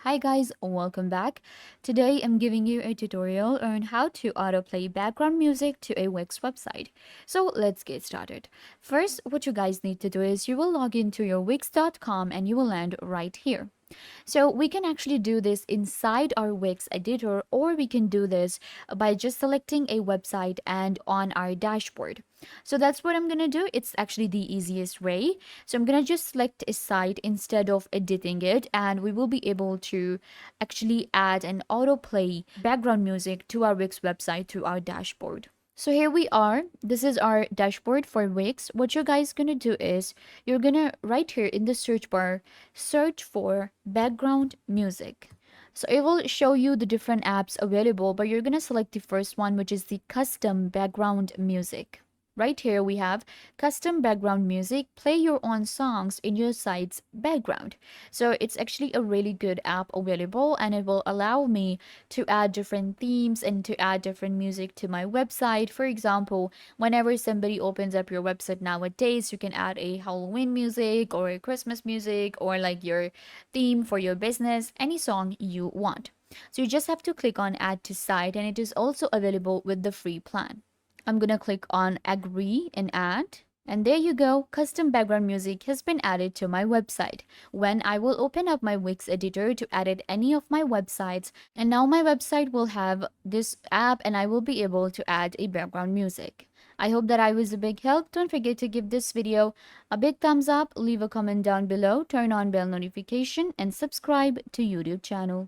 Hi guys, welcome back. Today I'm giving you a tutorial on how to autoplay background music to a Wix website. So let's get started. First, what you guys need to do is you will log into your wix.com and you will land right here. So we can actually do this inside our Wix editor, or we can do this by just selecting a website and on our dashboard. So that's what I'm gonna do. It's actually the easiest way. So I'm gonna just select a site instead of editing it, and we will be able to actually add an autoplay background music to our Wix website through our dashboard. So here we are. This is our dashboard for Wix. What you guys gonna do is you're gonna right here in the search bar search for background music. So it will show you the different apps available, but you're gonna select the first one, which is the custom background music. Right here we have custom background music. Play your own songs in your site's background. So it's actually a really good app available, and it will allow me to add different themes and to add different music to my website. For example, whenever somebody opens up your website nowadays, you can add a Halloween music or a Christmas music or like your theme for your business, any song you want. So you just have to click on add to site, and it is also available with the free plan. I'm gonna click on agree and add. And there you go, custom background music has been added to my website. When I will open up my Wix editor to edit any of my websites, and now my website will have this app and I will be able to add a background music. I hope that I was a big help. Don't forget to give this video a big thumbs up, leave a comment down below, turn on bell notification and subscribe to YouTube channel.